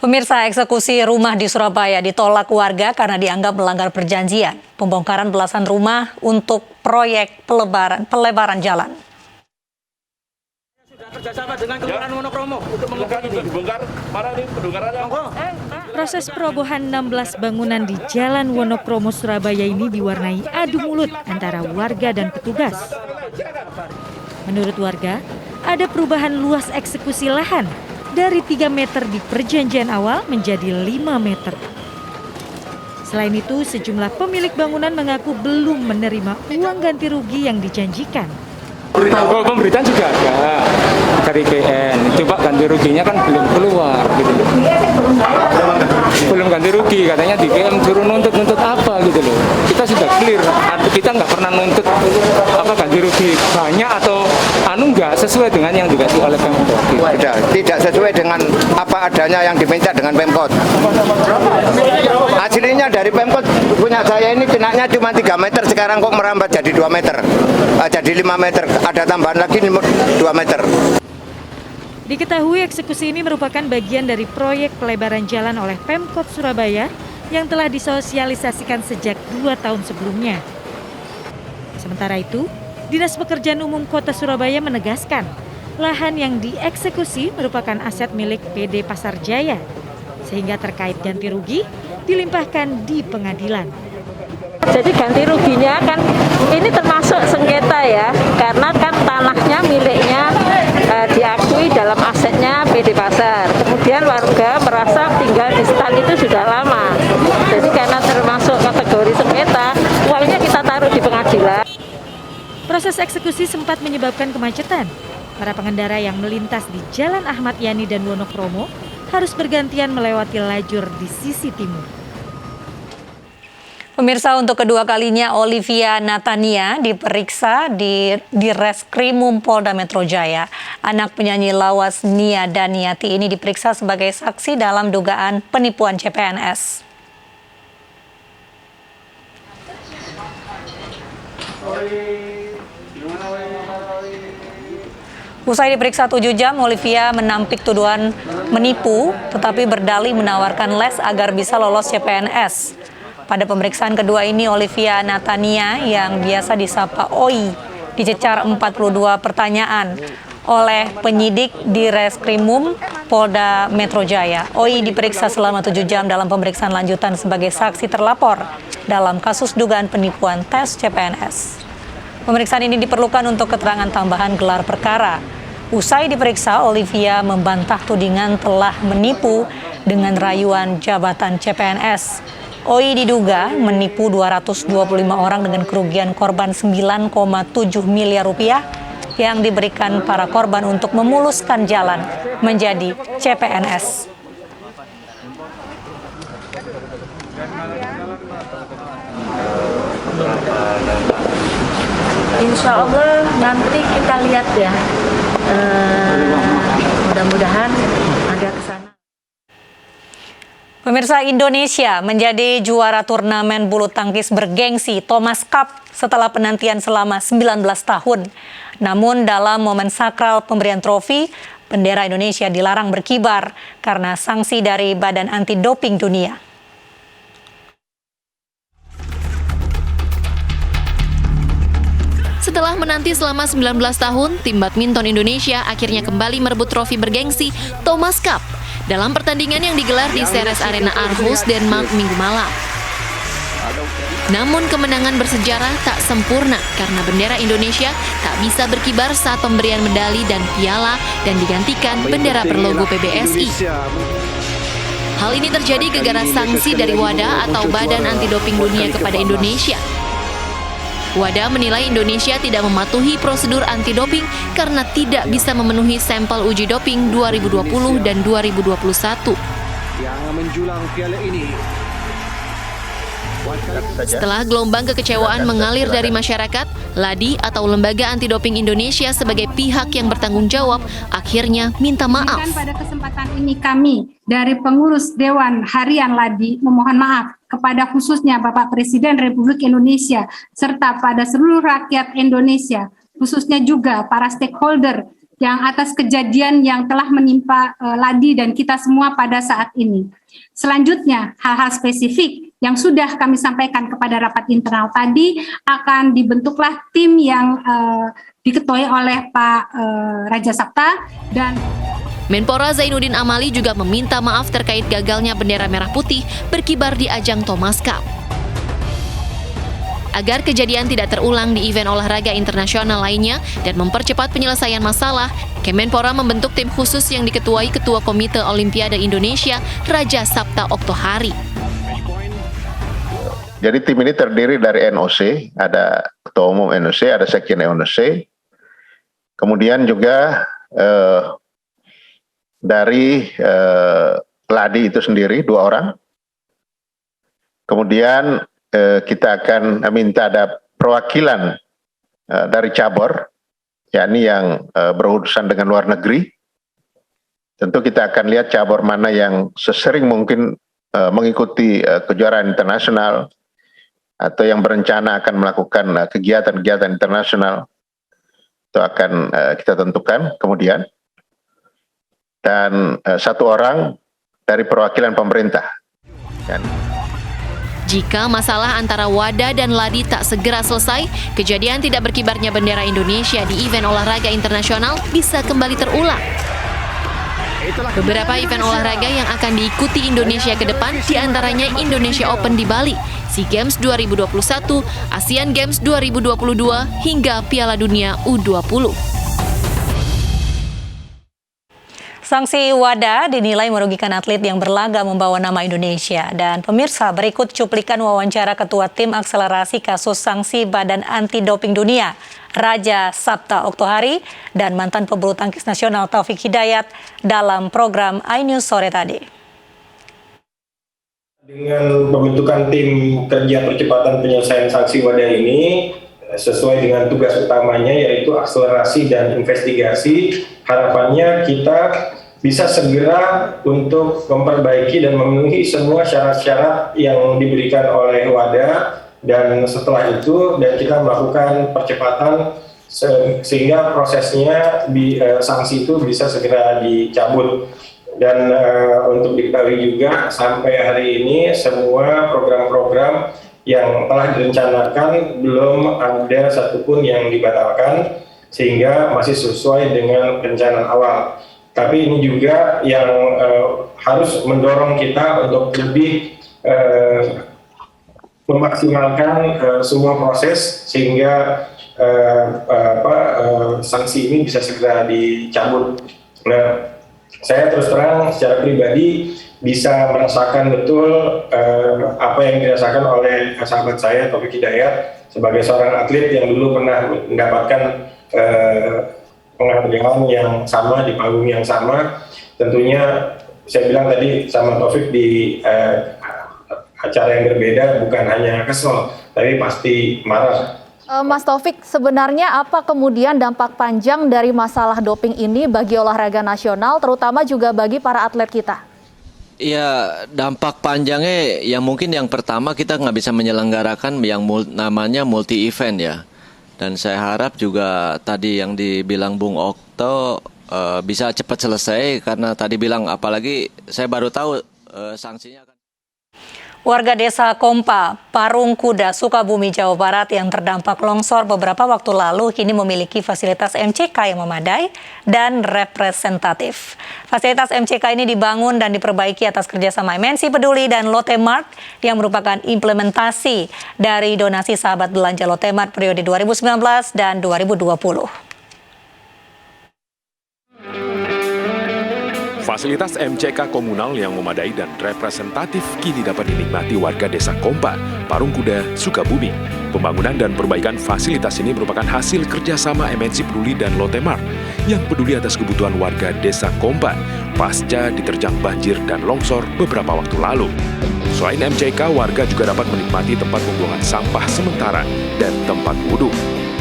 Pemirsa, eksekusi rumah di Surabaya ditolak warga karena dianggap melanggar perjanjian pembongkaran belasan rumah untuk proyek pelebaran jalan. Sudah kerjasama dengan Kelurahan Wonokromo untuk mengubah ini. Proses perobohan 16 bangunan di Jalan Wonokromo, Surabaya ini diwarnai adu mulut antara warga dan petugas. Menurut warga, ada perubahan luas eksekusi lahan dari 3 meter di perjanjian awal menjadi 5 meter. Selain itu, sejumlah pemilik bangunan mengaku belum menerima uang ganti rugi yang dijanjikan. Pemberitaan juga ada dari PN, coba ganti ruginya kan belum keluar gitu loh. Belum ganti rugi, katanya di PM suruh nuntut apa gitu loh. Kita sudah clear, kita nggak pernah nuntut apa ganti rugi banyak atau nggak sesuai dengan yang dikasih oleh Pemkot. Tidak sesuai dengan apa adanya yang diminta dengan Pemkot. Hasilnya dari Pemkot punya saya ini kenaknya cuma 3 meter, sekarang kok merambat jadi 2 meter, jadi 5 meter. Ada tambahan lagi 2 meter. Diketahui eksekusi ini merupakan bagian dari proyek pelebaran jalan oleh Pemkot Surabaya yang telah disosialisasikan sejak 2 tahun sebelumnya. Sementara itu, Dinas Pekerjaan Umum Kota Surabaya menegaskan lahan yang dieksekusi merupakan aset milik PD Pasar Jaya, sehingga terkait ganti rugi dilimpahkan di pengadilan. Jadi ganti ruginya kan ini termasuk sengketa ya, karena kan tanahnya miliknya diakui dalam asetnya PD Pasar. Kemudian warga merasa tinggal di stan itu sudah lama. Jadi karena termasuk kategori sengketa, uangnya kita taruh di pengadilan. Proses eksekusi sempat menyebabkan kemacetan. Para pengendara yang melintas di Jalan Ahmad Yani dan Wonokromo harus bergantian melewati lajur di sisi timur. Pemirsa, untuk kedua kalinya Olivia Natania diperiksa di Reskrimum Polda Metro Jaya. Anak penyanyi lawas Nia Daniati ini diperiksa sebagai saksi dalam dugaan penipuan CPNS. Usai diperiksa 7 jam, Olivia menampik tuduhan menipu, tetapi berdalih menawarkan les agar bisa lolos CPNS. Pada pemeriksaan kedua ini, Olivia Natania yang biasa disapa Oi dicecar 42 pertanyaan oleh penyidik di Reskrimum Polda Metro Jaya. Oi diperiksa selama 7 jam dalam pemeriksaan lanjutan sebagai saksi terlapor dalam kasus dugaan penipuan tes CPNS. Pemeriksaan ini diperlukan untuk keterangan tambahan gelar perkara. Usai diperiksa, Olivia membantah tudingan telah menipu dengan rayuan jabatan CPNS. Oi diduga menipu 225 orang dengan kerugian korban 9,7 miliar rupiah yang diberikan para korban untuk memuluskan jalan menjadi CPNS. Insya Allah nanti kita lihat ya, mudah-mudahan ada kesana. Pemirsa, Indonesia menjadi juara turnamen bulu tangkis bergengsi Thomas Cup setelah penantian selama 19 tahun. Namun dalam momen sakral pemberian trofi, bendera Indonesia dilarang berkibar karena sanksi dari Badan Anti Doping Dunia. Setelah menanti selama 19 tahun, tim badminton Indonesia akhirnya kembali merebut trofi bergengsi Thomas Cup dalam pertandingan yang digelar di Ceres Arena Aarhus, Denmark Minggu malam. Namun kemenangan bersejarah tak sempurna karena bendera Indonesia tak bisa berkibar saat pemberian medali dan piala dan digantikan bendera berlogo PBSI. Hal ini terjadi gara-gara sanksi dari WADA atau Badan Anti Doping Dunia kepada Indonesia. WADA menilai Indonesia tidak mematuhi prosedur anti-doping karena tidak bisa memenuhi sampel uji doping 2020 dan 2021. Yang menjulang piala ini. Setelah gelombang kekecewaan mengalir dari masyarakat, LADI atau Lembaga Anti Doping Indonesia sebagai pihak yang bertanggung jawab akhirnya minta maaf. Pada kesempatan ini kami dari pengurus Dewan Harian LADI memohon maaf kepada khususnya Bapak Presiden Republik Indonesia serta pada seluruh rakyat Indonesia, khususnya juga para stakeholder yang atas kejadian yang telah menimpa Ladi dan kita semua pada saat ini. Selanjutnya, hal-hal spesifik yang sudah kami sampaikan kepada rapat internal tadi akan dibentuklah tim yang diketuai oleh Pak Raja Sapta dan Menpora Zainuddin Amali juga meminta maaf terkait gagalnya bendera merah putih berkibar di ajang Thomas Cup. Agar kejadian tidak terulang di event olahraga internasional lainnya dan mempercepat penyelesaian masalah, Kemenpora membentuk tim khusus yang diketuai Ketua Komite Olimpiade Indonesia, Raja Sapta Oktohari. Jadi tim ini terdiri dari NOC, ada Ketua Umum NOC, ada Sekjen NOC, kemudian juga dari Ladi itu sendiri 2 orang, kemudian kita akan minta ada perwakilan dari cabur, yakni yang berurusan dengan luar negeri. Tentu kita akan lihat cabur mana yang sesering mungkin mengikuti kejuaraan internasional atau yang berencana akan melakukan kegiatan-kegiatan internasional. Itu akan kita tentukan kemudian. Dan 1 orang dari perwakilan pemerintah. Jika masalah antara WADA dan Ladi tak segera selesai, kejadian tidak berkibarnya bendera Indonesia di event olahraga internasional bisa kembali terulang. Beberapa event olahraga yang akan diikuti Indonesia ke depan diantaranya Indonesia Open di Bali, SEA Games 2021, ASEAN Games 2022, hingga Piala Dunia U20. Sanksi WADA dinilai merugikan atlet yang berlaga membawa nama Indonesia. Dan pemirsa, berikut cuplikan wawancara Ketua Tim Akselerasi Kasus Sanksi Badan Anti Doping Dunia, Raja Sapta Oktohari, dan mantan pebulu tangkis nasional Taufik Hidayat dalam program iNews sore tadi. Dengan pembentukan tim kerja percepatan penyelesaian sanksi WADA ini, sesuai dengan tugas utamanya yaitu akselerasi dan investigasi, harapannya kita bisa segera untuk memperbaiki dan memenuhi semua syarat-syarat yang diberikan oleh WADA, dan setelah itu dan kita melakukan percepatan sehingga prosesnya sanksi itu bisa segera dicabut. Dan untuk diketahui juga sampai hari ini semua program-program yang telah direncanakan belum ada satupun yang dibatalkan, sehingga masih sesuai dengan rencana awal. Tapi ini juga yang harus mendorong kita untuk lebih memaksimalkan semua proses sehingga sanksi ini bisa segera dicabut. Nah, saya terus terang secara pribadi bisa merasakan betul apa yang dirasakan oleh sahabat saya Taufik Hidayat sebagai seorang atlet yang dulu pernah mendapatkan penghargaan yang sama di panggung yang sama. Tentunya saya bilang tadi sama Taufik di acara yang berbeda, bukan hanya kesel, tapi pasti marah. Mas Taufik, sebenarnya apa kemudian dampak panjang dari masalah doping ini bagi olahraga nasional, terutama juga bagi para atlet kita? Ya, dampak panjangnya ya mungkin yang pertama kita nggak bisa menyelenggarakan yang namanya multi event ya. Dan saya harap juga tadi yang dibilang Bung Okto bisa cepat selesai, karena tadi bilang apalagi saya baru tahu sanksinya. Warga desa Kompa, Parung Kuda, Sukabumi, Jawa Barat yang terdampak longsor beberapa waktu lalu kini memiliki fasilitas MCK yang memadai dan representatif. Fasilitas MCK ini dibangun dan diperbaiki atas kerjasama MNC Peduli dan Lotte Mart yang merupakan implementasi dari donasi sahabat belanja Lotte Mart periode 2019 dan 2020. Fasilitas MCK komunal yang memadai dan representatif kini dapat dinikmati warga desa Kompa, Parung Kuda, Sukabumi. Pembangunan dan perbaikan fasilitas ini merupakan hasil kerjasama MNC Peduli dan Lotte Mart yang peduli atas kebutuhan warga desa Kompa pasca diterjang banjir dan longsor beberapa waktu lalu. Selain MCK, warga juga dapat menikmati tempat pembuangan sampah sementara dan tempat wudhu.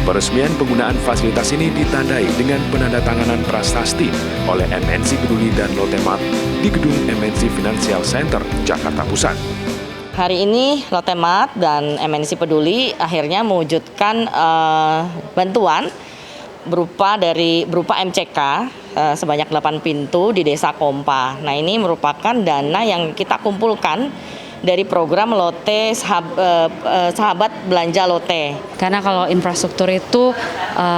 Peresmian penggunaan fasilitas ini ditandai dengan penandatanganan prasasti oleh MNC Peduli dan Lotte Mart di gedung MNC Financial Center, Jakarta Pusat. Hari ini Lotte Mart dan MNC Peduli akhirnya mewujudkan bantuan berupa MCK sebanyak 8 pintu di Desa Kompa. Nah, ini merupakan dana yang kita kumpulkan dari program Lote Sahabat Belanja Lote. Karena kalau infrastruktur itu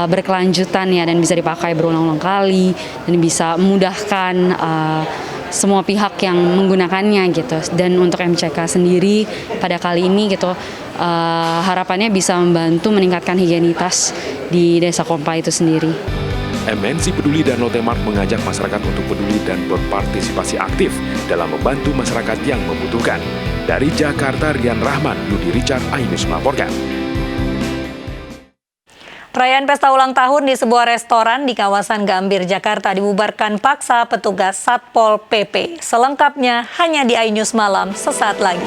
berkelanjutan ya dan bisa dipakai berulang-ulang kali dan bisa memudahkan semua pihak yang menggunakannya gitu. Dan untuk MCK sendiri pada kali ini gitu harapannya bisa membantu meningkatkan higienitas di Desa Kompa itu sendiri. MNC Peduli dan Lotemart mengajak masyarakat untuk peduli dan berpartisipasi aktif dalam membantu masyarakat yang membutuhkan. Dari Jakarta, Rian Rahman, Yudi Richard, iNews melaporkan. Perayaan pesta ulang tahun di sebuah restoran di kawasan Gambir, Jakarta dibubarkan paksa petugas Satpol PP. Selengkapnya hanya di iNews Malam sesaat lagi.